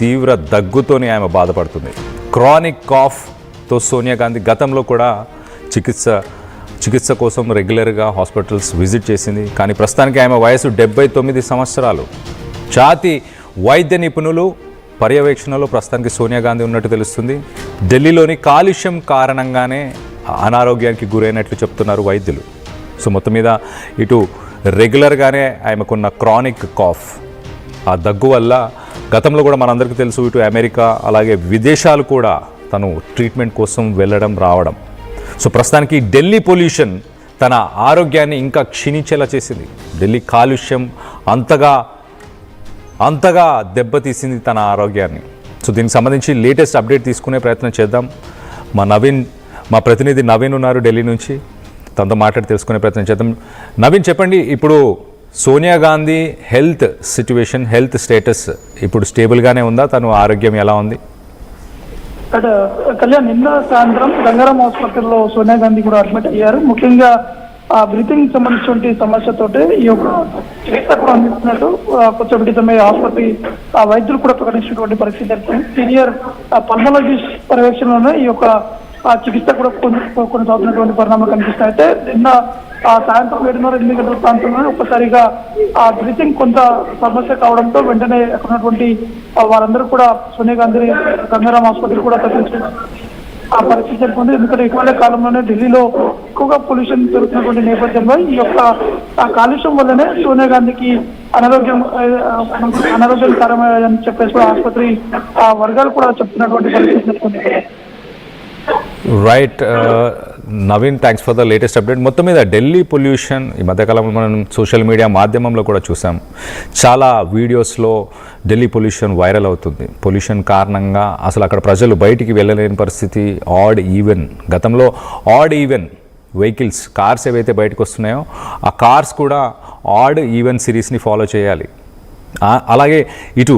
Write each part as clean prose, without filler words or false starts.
తీవ్ర దగ్గుతోనే ఆమె బాధపడుతుంది. క్రానిక్ కాఫ్తో సోనియా గాంధీ గతంలో కూడా చికిత్స కోసం రెగ్యులర్గా హాస్పిటల్స్ విజిట్ చేసింది. కానీ ప్రస్తుతానికి ఆమె వయసు 79 సంవత్సరాలు. ఛాతీ వైద్య నిపుణులు పర్యవేక్షణలో ప్రస్తుతానికి సోనియా గాంధీ ఉన్నట్టు తెలుస్తుంది. ఢిల్లీలోని కాలుష్యం కారణంగానే అనారోగ్యానికి గురైనట్లు చెప్తున్నారు వైద్యులు. సో మొత్తం మీద ఇటు రెగ్యులర్గానే ఆమెకున్న క్రానిక్ కాఫ్, ఆ దగ్గు వల్ల గతంలో కూడా మనందరికీ తెలుసు, ఇటు అమెరికా అలాగే విదేశాలు కూడా తను ట్రీట్మెంట్ కోసం వెళ్ళడం రావడం. సో ప్రస్తుతానికి ఢిల్లీ పొల్యూషన్ తన ఆరోగ్యాన్ని ఇంకా క్షీణించేలా చేసింది. ఢిల్లీ కాలుష్యం అంతగా దెబ్బతీసింది తన ఆరోగ్యాన్ని. సో దీనికి సంబంధించి లేటెస్ట్ అప్డేట్ తీసుకునే ప్రయత్నం చేద్దాం. మా ప్రతినిధి నవీన్ ఉన్నారు ఢిల్లీ నుంచి, తనతో మాట్లాడి తెలుసుకునే ప్రయత్నం చేద్దాం. నవీన్, చెప్పండి, ఇప్పుడు సోనియా గాంధీ హెల్త్ స్టేటస్ ఇప్పుడు స్టేబుల్గానే ఉందా? తను ఆరోగ్యం ఎలా ఉంది? కళ్యాణ్, నిన్న సాయంత్రం గంగారాం హాస్పిటల్లో సోనియా గాంధీ కూడా అడ్మిట్ అయ్యారు. ముఖ్యంగా బ్రీతింగ్ సంబంధించిన సమస్యతోటి ఈ యొక్క చికిత్స కూడా అందిస్తున్నట్టు కొత్తపేట ఆసుపత్రి వైద్యులు కూడా ప్రకటించినటువంటి పరిస్థితి. సీనియర్ పల్మనాలజిస్ట్ పర్యవేక్షణలోనే ఈ యొక్క చికిత్స కూడా కొనసాగుతున్నటువంటి పరిణామాలు కనిపిస్తాయి. అయితే నిన్న సాయంత్రం 7:30-8 గంటల ప్రాంతంలో ఒక్కసారిగా బ్రీతింగ్ కొంత సమస్య కావడంతో వెంటనే అక్కడ ఉన్నటువంటి వారందరూ కూడా సోనియా గాంధీ గంగారాం ఆసుపత్రి కూడా తరలించిన ఆ పరిస్థితి జరుగుతుంది. ఎందుకంటే ఇటీవల కాలంలోనే ఢిల్లీలో ఎక్కువగా పొల్యూషన్ జరుగుతున్నటువంటి నేపథ్యంలో ఈ యొక్క కాలుష్యం వల్లనే సోనియా గాంధీకి అనారోగ్యకరమని చెప్పేసి కూడా ఆసుపత్రి వర్గాలు కూడా చెప్తున్నటువంటి పరిస్థితి జరుగుతుంది. Right Naveen, thanks for the latest update. మొత్తం మీద ఢిల్లీ పొల్యూషన్ ఈ మధ్యకాలంలో మనం సోషల్ మీడియా మాధ్యమంలో కూడా చూసాం. చాలా వీడియోస్లో ఢిల్లీ పొల్యూషన్ వైరల్ అవుతుంది. పొల్యూషన్ కారణంగా అసలు అక్కడ ప్రజలు బయటికి వెళ్ళలేని పరిస్థితి. గతంలో ఆడ్ ఈవెన్ వెహికల్స్, కార్స్ ఏవైతే బయటకు వస్తున్నాయో ఆ కార్స్ కూడా ఆడ్ ఈవెన్ సిరీస్ని ఫాలో చేయాలి. అలాగే ఇటు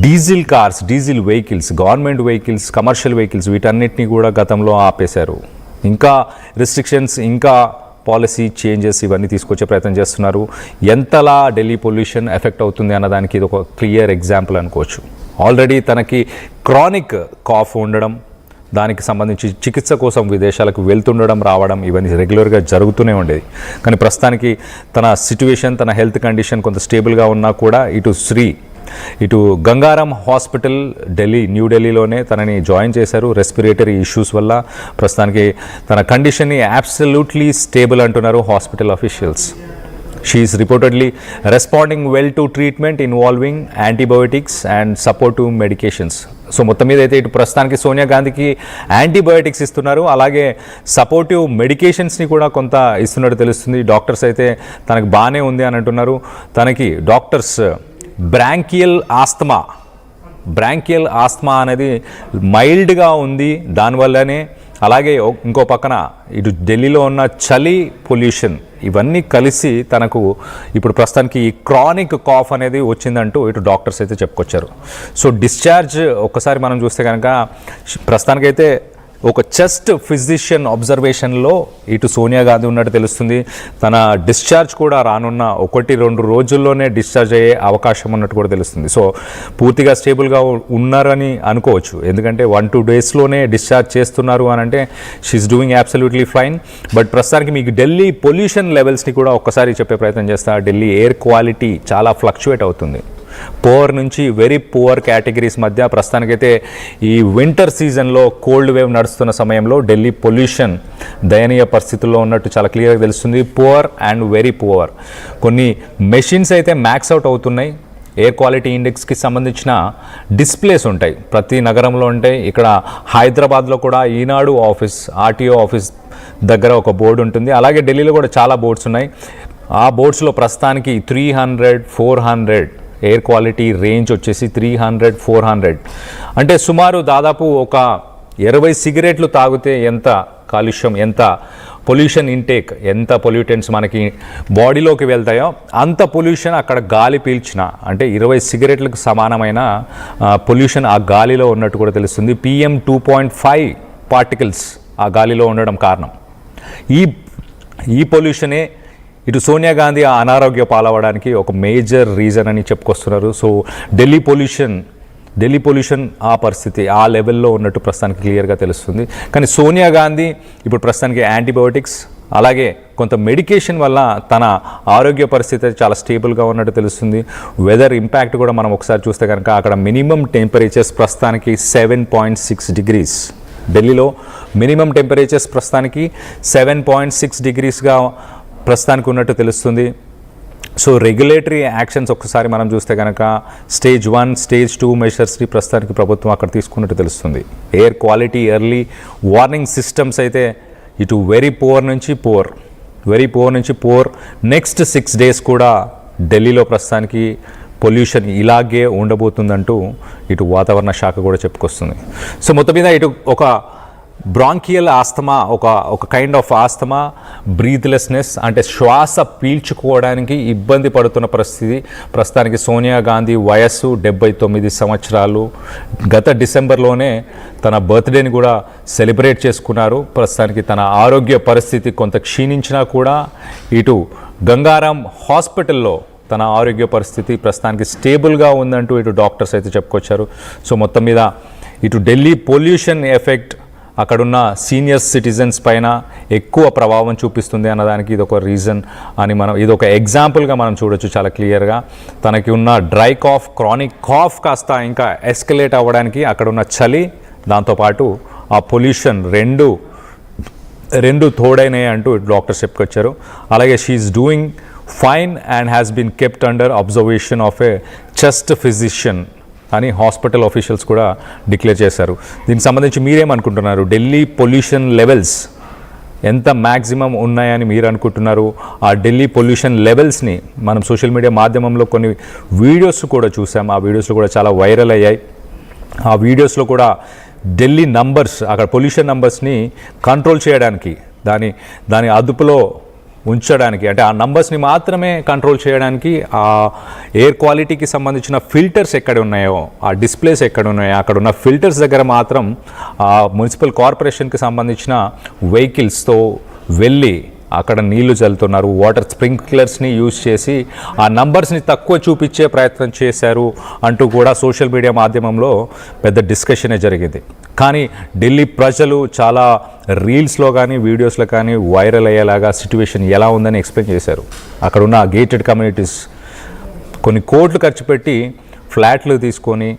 diesel vehicles, government vehicles, commercial vehicles వీటన్నిటిని కూడా గతంలో ఆపేశారు. ఇంకా రిస్ట్రిక్షన్స్, ఇంకా పాలసీ చేంజెస్ ఇవన్నీ తీసుకొచ్చే ప్రయత్నం చేస్తున్నారు. ఎంతలా ఢిల్లీ పొల్యూషన్ ఎఫెక్ట్ అవుతుంది అన్నదానికి ఇది ఒక క్లియర్ ఎగ్జాంపుల్ అనుకోవచ్చు. ఆల్రెడీ తనకి క్రానిక్ కాఫ్ ఉండడం, దానికి సంబంధించి చికిత్స కోసం విదేశాలకు వెళ్తుండడం రావడం ఇవన్నీ రెగ్యులర్గా జరుగుతూనే ఉండేది. కానీ ప్రస్తుతానికి తన సిట్యువేషన్, తన హెల్త్ కండిషన్ కొంత స్టేబుల్గా ఉన్నా కూడా ఇటు గంగారాం హాస్పిటల్ న్యూఢిల్లీలోనే తనని జాయిన్ చేశారు. రెస్పిరేటరీ ఇష్యూస్ వల్ల ప్రస్తుతానికి తన కండిషన్ని అబ్సల్యూట్లీ స్టేబుల్ అంటున్నారు hospital officials. She is reportedly responding well to treatment involving antibiotics and supportive medications. So మొత్తం మీద అయితే ఇటు ప్రస్తుతానికి సోనియా గాంధీకి యాంటీబయోటిక్స్ ఇస్తున్నారు, అలాగే సపోర్టివ్ మెడికేషన్స్ని కూడా కొంత ఇస్తున్నట్టు తెలుస్తుంది. డాక్టర్స్ అయితే తనకు బాగానే ఉంది అని అంటున్నారు. తనకి డాక్టర్స్ బ్రాంకియల్ ఆస్తమా అనేది మైల్డ్గా ఉంది, దానివల్లనే. అలాగే ఇంకో పక్కన ఇటు ఢిల్లీలో ఉన్న చలి, పొల్యూషన్ ఇవన్నీ కలిసి తనకు ఇప్పుడు ప్రస్తుతానికి ఈ క్రానిక్ కాఫ్ అనేది వచ్చిందంటూ ఇటు డాక్టర్స్ అయితే చెప్పుకొచ్చారు. సో డిశ్చార్జ్ ఒక్కసారి మనం చూస్తే కనుక ప్రస్తుతానికైతే ఒక చెస్ట్ ఫిజిషియన్ అబ్జర్వేషన్లో ఇటు సోనియా గాంధీ ఉన్నట్టు తెలుస్తుంది. తన డిశ్చార్జ్ కూడా రానున్న 1-2 రోజుల్లోనే డిశ్చార్జ్ అయ్యే అవకాశం ఉన్నట్టు కూడా తెలుస్తుంది. సో పూర్తిగా స్టేబుల్గా ఉన్నారని అనుకోవచ్చు. ఎందుకంటే 1-2 డేస్లోనే డిశ్చార్జ్ చేస్తున్నారు అని అంటే she's doing absolutely fine. But ప్రస్తుతానికి మీకు ఢిల్లీ పొల్యూషన్ లెవెల్స్ని కూడా ఒక్కసారి చెప్పే ప్రయత్నం చేస్తా. ఢిల్లీ ఎయిర్ క్వాలిటీ చాలా ఫ్లక్చువేట్ అవుతుంది. పువర్ నుంచి వెరీ పువర్ కేటగిరీస్ మధ్య ప్రస్తుతానికైతే ఈ వింటర్ సీజన్లో కోల్డ్ వేవ్ నడుస్తున్న సమయంలో ఢిల్లీ పొల్యూషన్ దయనీయ పరిస్థితుల్లో ఉన్నట్టు చాలా క్లియర్గా తెలుస్తుంది. Poor and very poor. కొన్ని మెషిన్స్ అయితే మ్యాక్స్ అవుట్ అవుతున్నాయి. ఎయిర్ క్వాలిటీ ఇండెక్స్కి సంబంధించిన డిస్ప్లేస్ ఉంటాయి, ప్రతి నగరంలో ఉంటాయి. ఇక్కడ హైదరాబాద్లో కూడా ఈనాడు ఆఫీస్, ఆర్టీఓ ఆఫీస్ దగ్గర ఒక బోర్డు ఉంటుంది. అలాగే ఢిల్లీలో కూడా చాలా బోర్డ్స్ ఉన్నాయి. ఆ బోర్డ్స్లో ప్రస్తుతానికి 300-400 ఎయిర్ క్వాలిటీ రేంజ్ వచ్చేసి 300-400 అంటే సుమారు దాదాపు ఒక 20 సిగరెట్లు తాగితే ఎంత కాలుష్యం, ఎంత పొల్యూషన్ ఇంటేక్, ఎంత పొల్యూటెంట్స్ మనకి బాడీలోకి వెళ్తాయో అంత పొల్యూషన్ అక్కడ గాలి పీల్చిన అంటే 20 సిగరెట్లకు సమానమైన పొల్యూషన్ ఆ గాలిలో ఉన్నట్టు కూడా తెలుస్తుంది. PM 2.5 పార్టికల్స్ ఆ గాలిలో ఉండడం కారణం. ఈ పొల్యూషనే ఇటు సోనియా గాంధీ అనారోగ్య పాలవడానికి ఒక మేజర్ రీజన్ అని చెప్పుకొస్తున్నారు. So Delhi pollution Delhi pollution ఆ పరిస్థితి ఆ లెవెల్లో ఉన్నట్టు ప్రస్తుతానికి క్లియర్గా తెలుస్తుంది. కానీ సోనియా గాంధీ ఇప్పుడు ప్రస్తుతానికి యాంటీబయోటిక్స్ అలాగే కొంత మెడికేషన్ వల్ల తన ఆరోగ్య పరిస్థితి చాలా స్టేబుల్గా ఉన్నట్టు తెలుస్తుంది. వెదర్ ఇంపాక్ట్ కూడా మనం ఒకసారి చూస్తే కనుక అక్కడ మినిమం టెంపరేచర్స్ ప్రస్తుతానికి 7.6 డిగ్రీస్. ఢిల్లీలో మినిమం టెంపరేచర్స్ ప్రస్తుతానికి 7.6 డిగ్రీస్గా ప్రస్తుతానికి ఉన్నట్టు తెలుస్తుంది. సో రెగ్యులేటరీ యాక్షన్స్ ఒక్కసారి మనం చూస్తే కనుక స్టేజ్ 1, స్టేజ్ 2 మెషర్స్ని ప్రస్తుతానికి ప్రభుత్వం అక్కడ తీసుకున్నట్టు తెలుస్తుంది. Air quality early warning systems అయితే ఇటు వెరీ పువర్ నుంచి పువర్ నెక్స్ట్ 6 days కూడా ఢిల్లీలో ప్రస్తుతానికి పొల్యూషన్ ఇలాగే ఉండబోతుందంటూ ఇటు వాతావరణ శాఖ కూడా చెప్పుకొస్తుంది. సో మొత్తం మీద ఇటు ఒక బ్రాంకియల్ ఆస్తమా, ఒక కైండ్ ఆఫ్ ఆస్తమా, బ్రీత్లెస్నెస్ అంటే శ్వాస పీల్చుకోవడానికి ఇబ్బంది పడుతున్న పరిస్థితి. ప్రస్తుతానికి సోనియా గాంధీ వయస్సు 79 సంవత్సరాలు. గత డిసెంబర్లోనే తన బర్త్డేని కూడా సెలబ్రేట్ చేసుకున్నారు. ప్రస్తుతానికి తన ఆరోగ్య పరిస్థితి కొంత క్షీణించినా కూడా ఇటు గంగారాం హాస్పిటల్లో తన ఆరోగ్య పరిస్థితి ప్రస్తుతానికి స్టేబుల్గా ఉందంటూ ఇటు డాక్టర్స్ అయితే చెప్పుకొచ్చారు. సో మొత్తం మీద ఇటు ఢిల్లీ పొల్యూషన్ ఎఫెక్ట్ అక్కడున్న సీనియర్ సిటిజన్స్ పైన ఎక్కువ ప్రభావం చూపిస్తుంది అన్నదానికి ఇదొక రీజన్ అని ఇదొక ఎగ్జాంపుల్గా మనం చూడొచ్చు చాలా క్లియర్గా. తనకి ఉన్న డ్రై కాఫ్, క్రానిక్ కాఫ్ కాస్త ఇంకా ఎస్కలేట్ అవ్వడానికి అక్కడున్న చలి, దాంతోపాటు ఆ పొల్యూషన్ రెండు తోడైనాయి అంటూ డాక్టర్స్ చెప్పుకొచ్చారు. అలాగే she's doing fine and has been kept under observation of a chest physician అని హాస్పిటల్ ఆఫీషియల్స్ కూడా డిక్లేర్ చేశారు. దీనికి సంబంధించి మీరేమనుకుంటున్నారు? ఢిల్లీ పొల్యూషన్ లెవెల్స్ ఎంత మ్యాక్సిమం ఉన్నాయని మీరు అనుకుంటున్నారు? ఆ ఢిల్లీ పొల్యూషన్ లెవెల్స్ని మనం సోషల్ మీడియా మాధ్యమంలో కొన్ని వీడియోస్ కూడా చూసాం. ఆ వీడియోస్లో కూడా చాలా వైరల్ అయ్యాయి. ఆ వీడియోస్లో కూడా ఢిల్లీ నంబర్స్, అక్కడ పొల్యూషన్ నంబర్స్ని కంట్రోల్ చేయడానికి, దాని అదుపులో ఉంచడానికి, అంటే ఆ నంబర్స్ని మాత్రమే కంట్రోల్ చేయడానికి ఆ ఎయిర్ క్వాలిటీకి సంబంధించిన ఫిల్టర్స్ ఎక్కడ ఉన్నాయో, ఆ డిస్ప్లేస్ ఎక్కడ ఉన్నాయో అక్కడ ఉన్న ఫిల్టర్స్ దగ్గర మాత్రం ఆ మున్సిపల్ కార్పొరేషన్కి సంబంధించిన వెహికల్స్తో వెళ్ళి అక్కడ నీళ్లు చల్లుతున్నారు. వాటర్ స్ప్రింక్లర్స్ని యూజ్ చేసి ఆ నంబర్స్ని తక్కువ చూపించే ప్రయత్నం చేశారు అంటూ కూడా సోషల్ మీడియా మాధ్యమంలో పెద్ద డిస్కషనే జరిగింది. కానీ ఢిల్లీ ప్రజలు చాలా రీల్స్లో కానీ వీడియోస్లో కానీ వైరల్ అయ్యేలాగా సిచ్యువేషన్ ఎలా ఉందని ఎక్స్ప్లెయిన్ చేశారు. అక్కడున్న గేటెడ్ కమ్యూనిటీస్ కొన్ని కోట్లు ఖర్చు పెట్టి ఫ్లాట్లు తీసుకొని